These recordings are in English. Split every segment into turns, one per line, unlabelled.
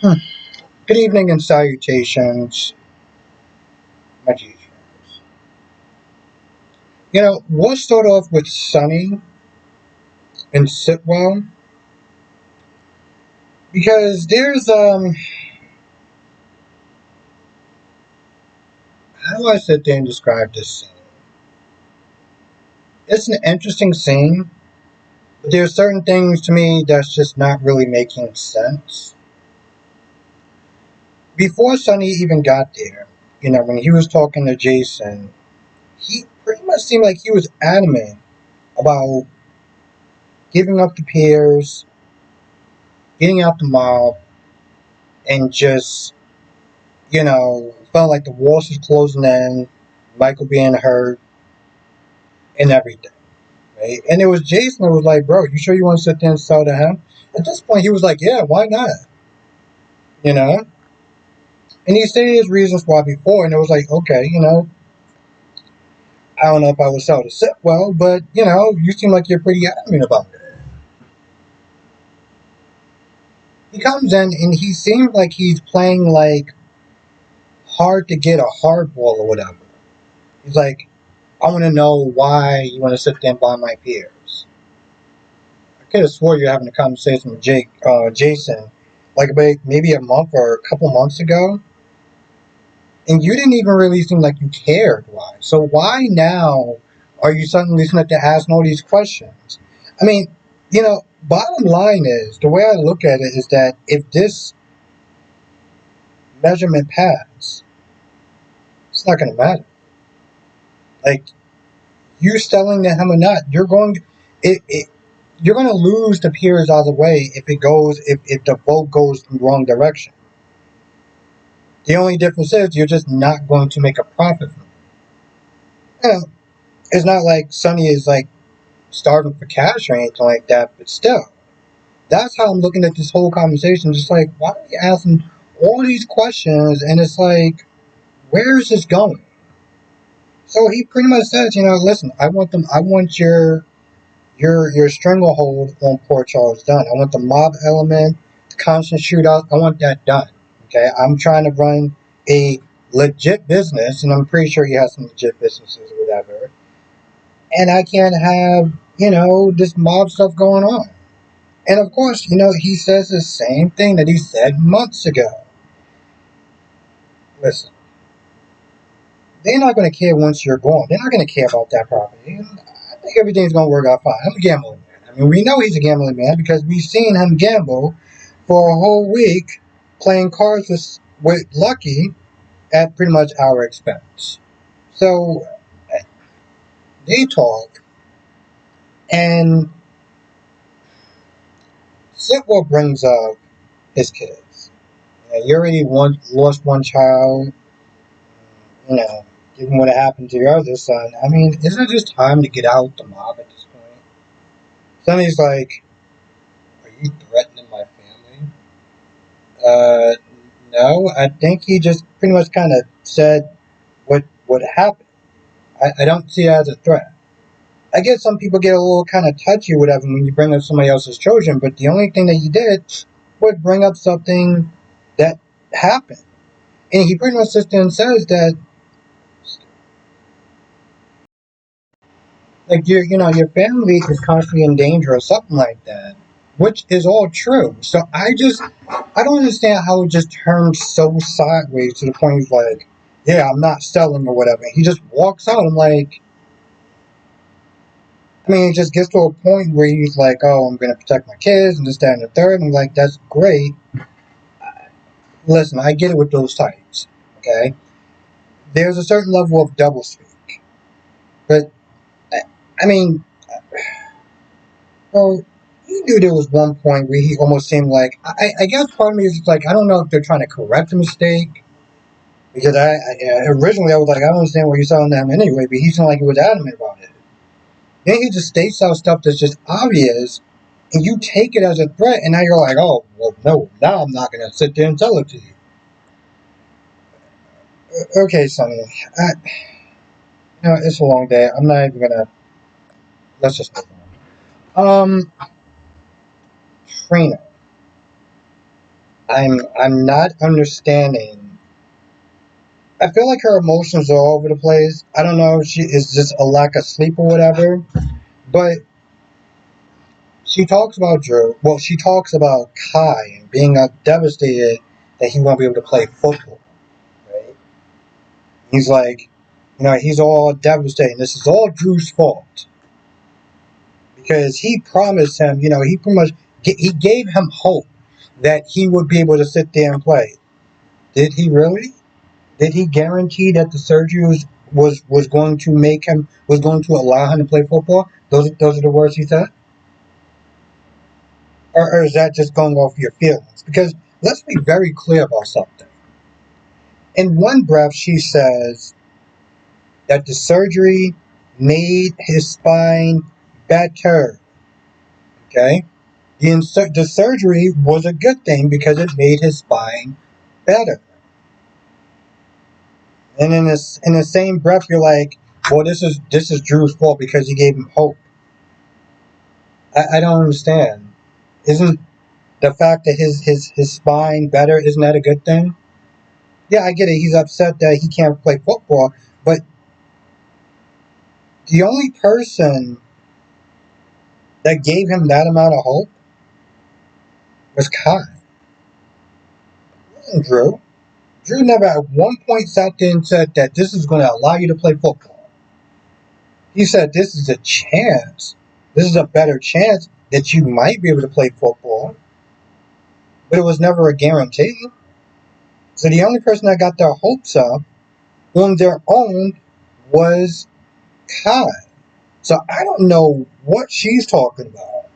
Good evening and salutations, my G friends. We'll start off with Sunny and Sitwell because there's how do I sit there and describe this scene? It's an interesting scene, but there's certain things to me that's just not really making sense. Before Sunny even got there, when he was talking to Jason, he pretty much seemed like he was adamant about giving up the peers, getting out the mob, and just felt like the walls was closing in, Michael being hurt, and everything, right? And it was Jason who was like, bro, you sure you want to sit there and sell to him? At this point, he was like, yeah, why not? You know? And he stated his reasons why before, and it was like, okay, I don't know if I would sell to Sitwell, but, you seem like you're pretty adamant about it. He comes in, and he seems like he's playing, like, hard to get a hardball or whatever. He's like, I want to know why you want to sit there and buy my peers. I could have swore you're having a conversation with Jason, like maybe a month or a couple months ago, and you didn't even really seem like you cared. Why? So why now are you suddenly starting to ask all these questions? I mean, bottom line is the way I look at it is that if this measurement pass, it's not going to matter. Like you selling to him or not, you're going to lose the peers either way if the vote goes in the wrong direction. The only difference is you're just not going to make a profit from it. It's not like Sonny is like starving for cash or anything like that, but still, that's how I'm looking at this whole conversation. Just like, why are you asking all these questions? And it's like, where is this going? So he pretty much says, listen, I want your stranglehold on Port Charles done. I want the mob element, the constant shootout. I want that done. Okay, I'm trying to run a legit business, and I'm pretty sure he has some legit businesses or whatever. And I can't have this mob stuff going on. And of course, he says the same thing that he said months ago. Listen, they're not going to care once you're gone. They're not going to care about that property. And I think everything's going to work out fine. I'm a gambling man. I mean, we know he's a gambling man because we've seen him gamble for a whole week playing cards with Lucky at pretty much our expense. So they talk, and Sitwell brings up his kids. You already lost one child, given what happened to your other son. I mean, isn't it just time to get out the mob at this point? Sonny's like, are you threatening my family? Uh, no, I think he just pretty much kind of said what happened. I don't see it as a threat. I guess some people get a little kind of touchy, whatever, when you bring up somebody else's children, but the only thing that he did was bring up something that happened. And he pretty much sits there and says that, like, your family is constantly in danger or something like that, which is all true. So I don't understand how it just turned so sideways to the point he's like, yeah, I'm not selling or whatever. He just walks out. I'm like, I mean, it just gets to a point where he's like, oh, I'm going to protect my kids and this, that, and the third. And I'm like, that's great. Listen, I get it with those types, okay? There's a certain level of doublespeak. But, I mean, well, he knew there was one point where he almost seemed like, I guess part of me is like, I don't know if they're trying to correct a mistake. Because originally I was like, I don't understand what you're selling to him anyway, but he seemed like he was adamant about it. Then he just states out stuff that's just obvious, and you take it as a threat, and now you're like, oh, well, no, now I'm not going to sit there and tell it to you. Okay, Sonny, it's a long day. I'm not even going to, let's just move on. Trina, I'm not understanding. I feel like her emotions are all over the place. I don't know if she is just a lack of sleep or whatever, but she talks about Drew. Well, she talks about Kai and being devastated that he won't be able to play football. Right? He's like, he's all devastated. This is all Drew's fault because he promised him. He pretty much he gave him hope that he would be able to sit there and play. Did he really? Did he guarantee that the surgery was going to allow him to play football? Those are the words he said, or is that just going off your feelings? Because let's be very clear about something. In one breath, she says that the surgery made his spine better. Okay, the surgery was a good thing because it made his spine better. And in the same breath, you're like, well, this is Drew's fault because he gave him hope. I don't understand. Isn't the fact that his spine better, isn't that a good thing? Yeah, I get it. He's upset that he can't play football, but the only person that gave him that amount of hope was Kai. It wasn't Drew. Drew never at one point sat there and said that this is going to allow you to play football. He said this is a chance. This is a better chance that you might be able to play football, but it was never a guarantee. So the only person that got their hopes up on their own was Kai. So I don't know what she's talking about.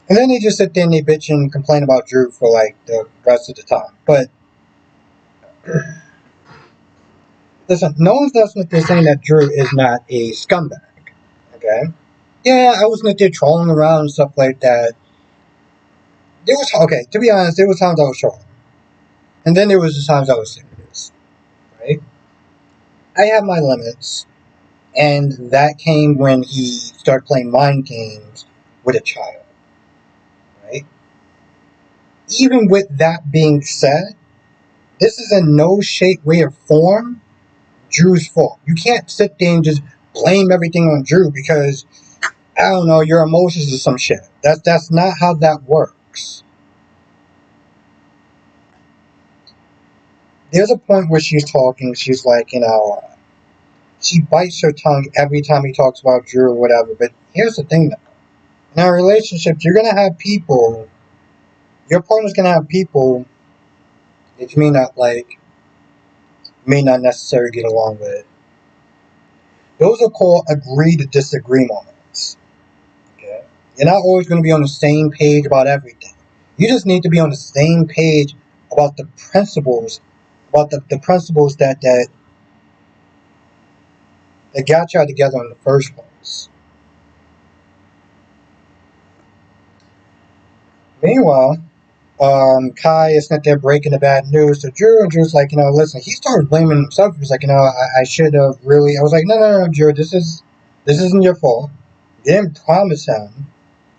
And then they just sit there and they bitch and complain about Drew for like the rest of the time. But listen, no one's listening to saying that Drew is not a scumbag. Okay? Yeah, I wasn't there trolling around and stuff like that. There was okay, to be honest, there was times I was trolling. And then there was the times I was serious. Right? I have my limits. And that came when he started playing mind games with a child. Right? Even with that being said, this is in no shape, way, or form Drew's fault. You can't sit there and just blame everything on Drew because I don't know your emotions or some shit. That's not how that works. There's a point where she's talking. She's like, she bites her tongue every time he talks about Drew or whatever. But here's the thing, though. In our relationships, you're gonna have people. Your partner's gonna have people that you may not like, may not necessarily get along with. Those are called agree to disagree moments. Okay? You're not always going to be on the same page about everything. You just need to be on the same page about the principles, about the principles that got y'all together in the first place. Meanwhile, Kai is not there breaking the bad news to Drew, and Drew's like, listen, he started blaming himself. He's like, I should have really. I was like, no, Drew, this isn't your fault. You didn't promise him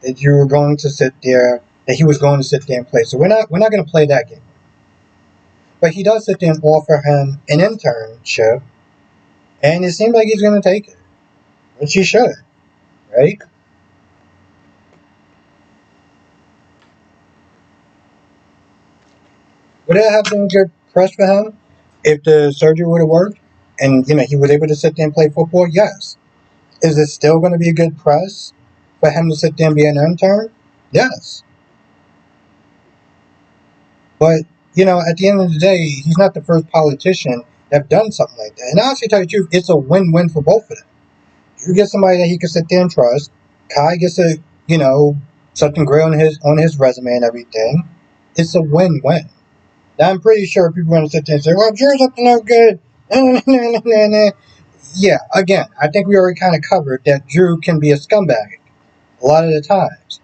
that you were going to sit there, that he was going to sit there and play. So we're not going to play that game. But he does sit there and offer him an internship, and it seems like he's going to take it, which he should, right? Would it have been good press for him if the surgery would have worked, and he was able to sit there and play football? Yes. Is it still going to be a good press for him to sit there and be an intern? Yes. But at the end of the day, he's not the first politician that have done something like that. And honestly, tell you the truth, it's a win-win for both of them. You get somebody that he can sit there and trust. Kai gets something great on his resume and everything. It's a win-win. Now I'm pretty sure people are gonna sit there and say, "Well, Drew's up to no good." Yeah, again, I think we already kind of covered that Drew can be a scumbag a lot of the times.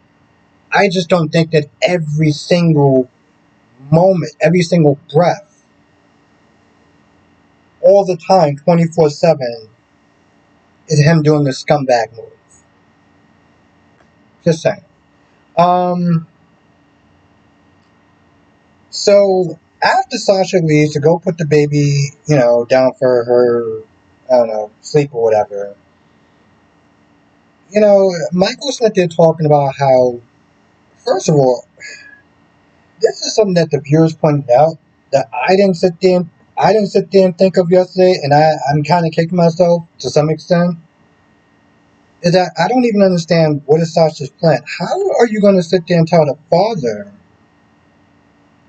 I just don't think that every single moment, every single breath, all the time, 24/7, is him doing the scumbag move. Just saying. Um, So after Sasha leaves to go put the baby, down for her, I don't know, sleep or whatever, Michael's not there talking about how, first of all, this is something that the viewers pointed out that I didn't sit there and think of yesterday, and I'm kind of kicking myself to some extent. Is that I don't even understand what is Sasha's plan. How are you going to sit there and tell the father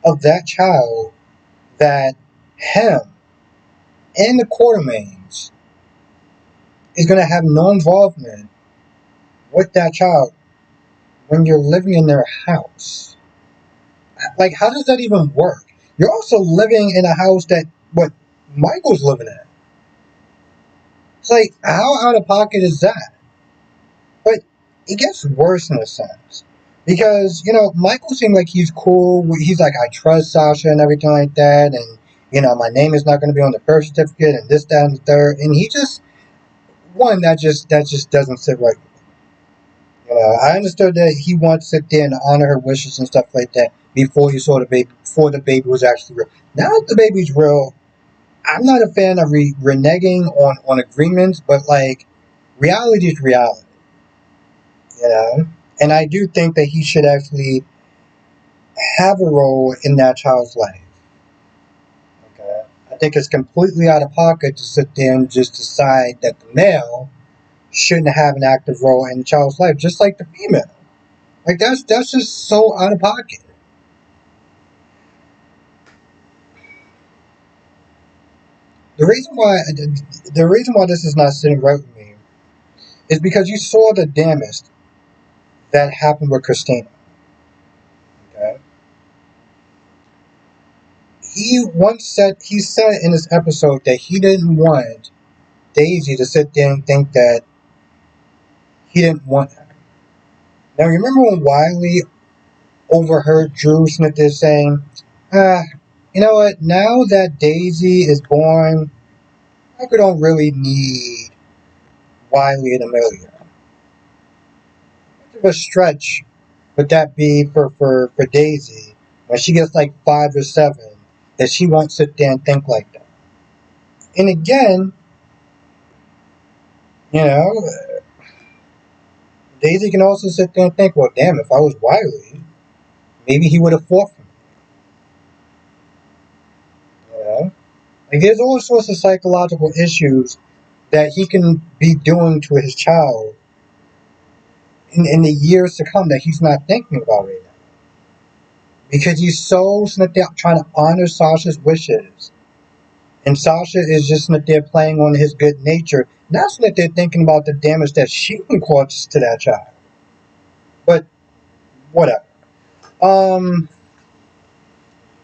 of that child that him and the Quartermains is going to have no involvement with that child when you're living in their house? Like, how does that even work? You're also living in a house that what Michael's living in. It's like, how out of pocket is that? But it gets worse in a sense. Because, Michael seemed like he's cool. He's like, I trust Sasha and everything like that. And, my name is not going to be on the birth certificate and this, that, and the third. And he just, one, that just doesn't sit right. I understood that he wanted to sit there and honor her wishes and stuff like that before you saw the baby, before the baby was actually real. Now that the baby's real, I'm not a fan of reneging on agreements, but like, reality is reality, you know? And I do think that he should actually have a role in that child's life. Okay? I think it's completely out of pocket to sit there and just decide that the male shouldn't have an active role in the child's life, just like the female. Like that's just so out of pocket. The reason why this is not sitting right with me is because you saw the damage that happened with Christina. Okay, he said in this episode that he didn't want Daisy to sit there and think that he didn't want her. Now remember when Wiley overheard Drew Smith is saying, "Ah, you know what? Now that Daisy is born, I don't really need Wiley and Amelia." Much of a stretch would that be for Daisy when she gets like 5 or 7 that she won't sit there and think like that? And again, you know, Daisy can also sit there and think, well, damn, if I was Wiley, maybe he would have fought for me. You know, like there's all sorts of psychological issues that he can be doing to his child in the years to come that he's not thinking about right now because he's so sitting there trying to honor Sasha's wishes. And Sasha is just not there playing on his good nature, not that they're thinking about the damage that she can cause to that child. But whatever. Um,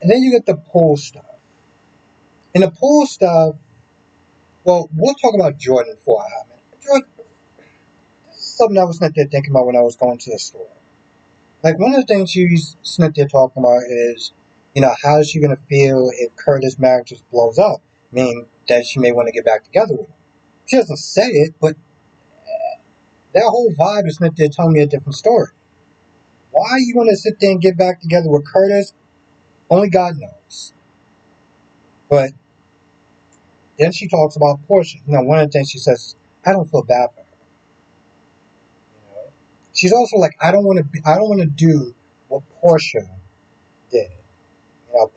and then you get the pool stuff. And the pool stuff, well, we'll talk about Jordan for a minute. Jordan, this is something I was not there thinking about when I was going to the store. Like one of the things she's not there talking about is, how is she going to feel if Curtis' marriage just blows up? I mean, that she may want to get back together with him. She doesn't say it, but that whole vibe is not there telling me a different story. Why you want to sit there and get back together with Curtis? Only God knows. But then she talks about Portia. One of the things she says, I don't feel bad for her. She's also like, I don't want to do what Portia did.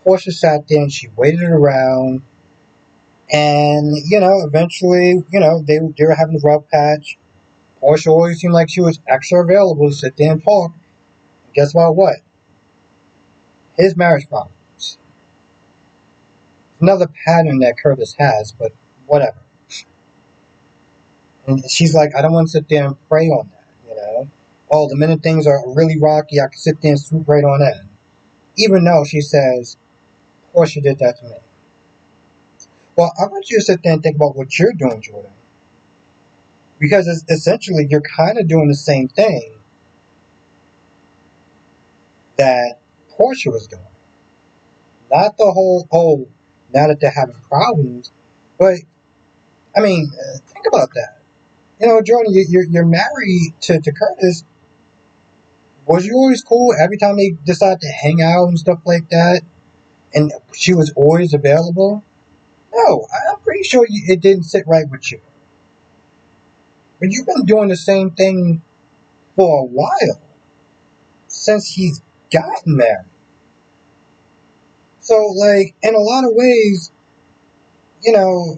Portia sat there and she waited around, and eventually, they were having a rough patch. Portia always seemed like she was extra available to sit there and talk. And guess what? His marriage problems. Another pattern that Curtis has, but whatever. And she's like, I don't want to sit there and pray on that. Oh, the minute things are really rocky, I can sit there and swoop right on in. Even though she says, Portia did that to me. Well, I want you to sit there and think about what you're doing, Jordan. Because essentially, you're kind of doing the same thing that Portia was doing. Not the whole, oh, now that they're having problems, but, I mean, think about that. Jordan, you're married to Curtis. Was you always cool every time they decide to hang out and stuff like that? and she was always available. No, I'm pretty sure it didn't sit right with you. But you've been doing the same thing for a while since he's gotten married. So, like, in a lot of ways, you know,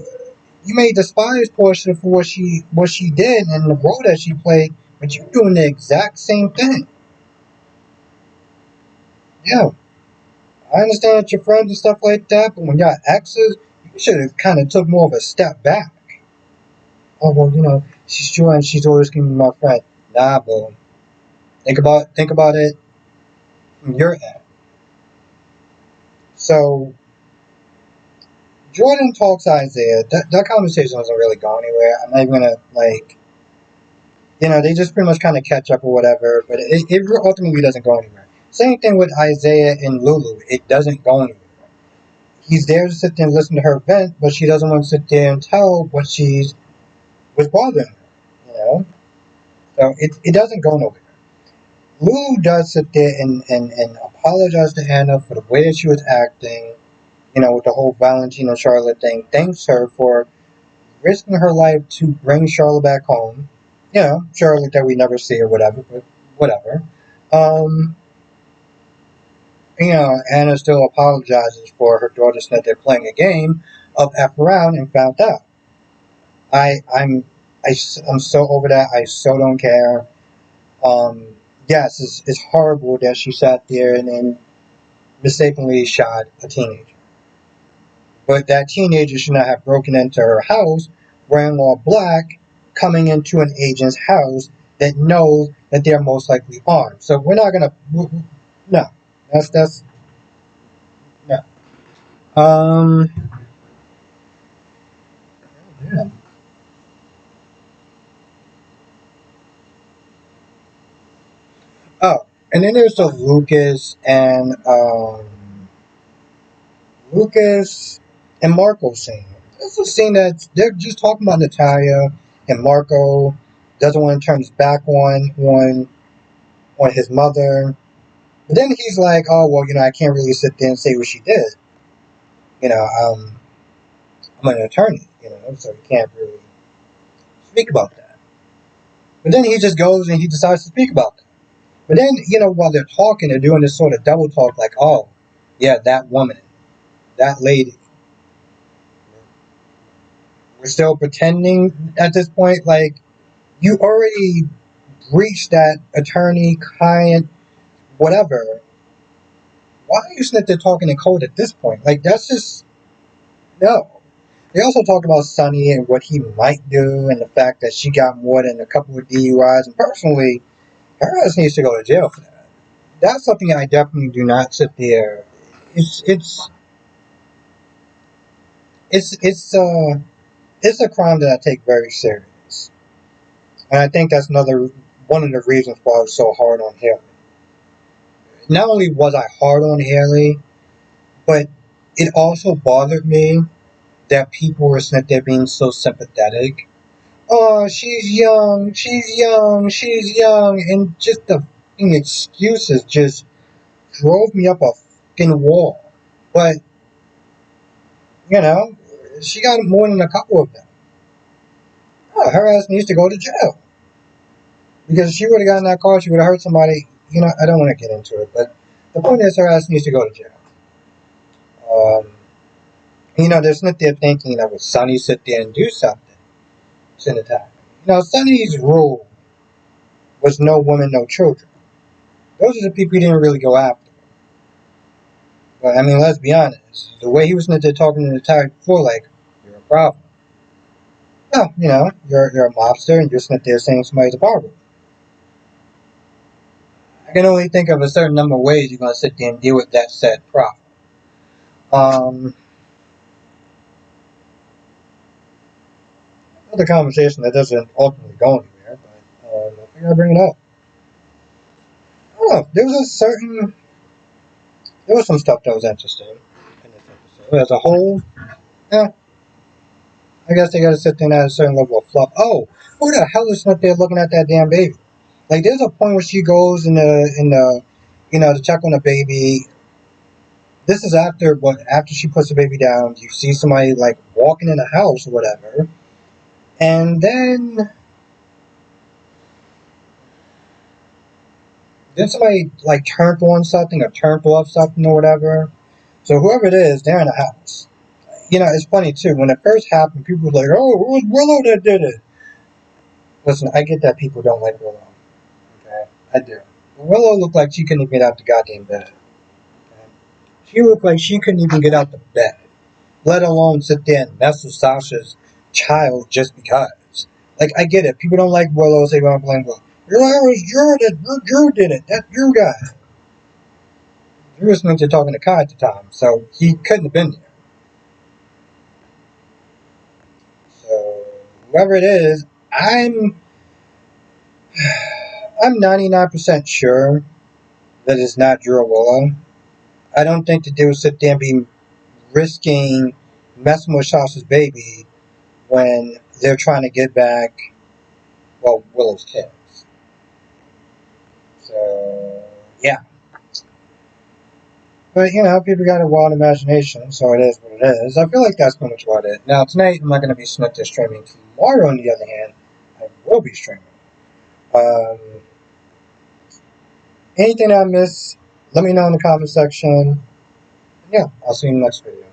you may despise Portia for what she did and the role that she played, but you're doing the exact same thing. Yeah, I understand that you're friends and stuff like that, but when y'all exes, you should have kind of took more of a step back. Oh well, she's true and she's always gonna be my friend. Nah, bro. Think about it from your end. So Jordan talks to Isaiah. That conversation doesn't really go anywhere. I'm not even gonna they just pretty much kind of catch up or whatever, but it ultimately doesn't go anywhere. Same thing with Isaiah and Lulu. It doesn't go anywhere. He's there to sit there and listen to her vent, but she doesn't want to sit there and tell what's bothering her. You know, so it doesn't go nowhere. Lulu does sit there and apologize to Anna for the way that she was acting. With the whole Valentino Charlotte thing. Thanks her for risking her life to bring Charlotte back home. Charlotte that we never see or whatever, but whatever. Um, Anna still apologizes for her daughter said they're playing a game of F around and found out. I, I'm, I'm so over that. I so don't care. Yes, it's horrible that she sat there and then mistakenly shot a teenager. But that teenager should not have broken into her house wearing all black, coming into an agent's house that knows that they're most likely armed. So we're not gonna. No, that's no. Um. Yeah. Oh, and then there's the Lucas and Marco scene. This is a scene that they're just talking about Natalia and Marco doesn't want to turn his back on his mother. But then he's like, oh, well, I can't really sit there and say what she did. You know, um, I'm an attorney, so he can't really speak about that. But then he just goes and he decides to speak about that. But then, while they're talking, they're doing this sort of double talk like, oh, yeah, that woman, that lady. We're still pretending at this point, like, you already breached that attorney, client, whatever. Why are you sitting there talking in code at this point? Like, that's just, no. They also talked about Sonny and what he might do, and the fact that she got more than a couple of DUIs. And personally, her ass needs to go to jail for that. That's something I definitely do not sit there. It's it's it's it's uh it's a crime that I take very serious, and I think that's another one of the reasons why I was so hard on Haley. Not only was I hard on Haley, but it also bothered me that people were sitting there being so sympathetic. Oh, she's young, and just the fucking excuses just drove me up a fucking wall. But, you know, she got more than a couple of them. Oh, her ass needs to go to jail. Because if she would have gotten that car, she would have hurt somebody. I don't want to get into it, but the point is her ass needs to go to jail. Um, they're sitting there thinking that would Sonny sit there and do something to Natalia. Sonny's rule was no woman, no children. Those are the people he didn't really go after. But I mean, let's be honest. The way he was talking to Natalia before, like, you're a problem. No, you're a mobster and you're sitting there saying somebody's a barber. I can only think of a certain number of ways you're gonna sit there and deal with that said problem. Um, another conversation that doesn't ultimately go anywhere, but I think I'll bring it up. I don't know. There was some stuff that was interesting in this episode. As a whole, yeah, I guess they gotta sit there and add a certain level of fluff. Oh, who the hell is sitting there looking at that damn baby? Like, there's a point where she goes in the to check on the baby, This is after she puts the baby down. You see somebody like walking in the house or whatever, and then somebody like turned on something or turned off something or whatever. So whoever it is, they're in the house. It's funny too. When it first happened, people were like, "Oh, it was Willow that did it." Listen, I get that people don't like Willow. Okay, I do. Willow looked like she couldn't even get out the goddamn bed. Okay? She looked like she couldn't even get out the bed, let alone sit there and mess with Sasha's child just because. Like, I get it. People don't like Willow, so they want to blame Willow. You're like, oh, it was Drew that Drew did it. That Drew guy. Drew was meant to talking to Kai at the time, so he couldn't have been there. So whoever it is, I'm 99% sure that it's not Drew or Willow. I don't think that they would sit there and be risking messing with Sasha's baby when they're trying to get back, well, Willow's kids. So, yeah. But, people got a wild imagination, so it is what it is. I feel like that's pretty much about it. Now, tonight, I'm not going to be Snooker streaming. Tomorrow, on the other hand, I will be streaming. Um, Anything I miss, let me know in the comment section. Yeah, I'll see you in the next video.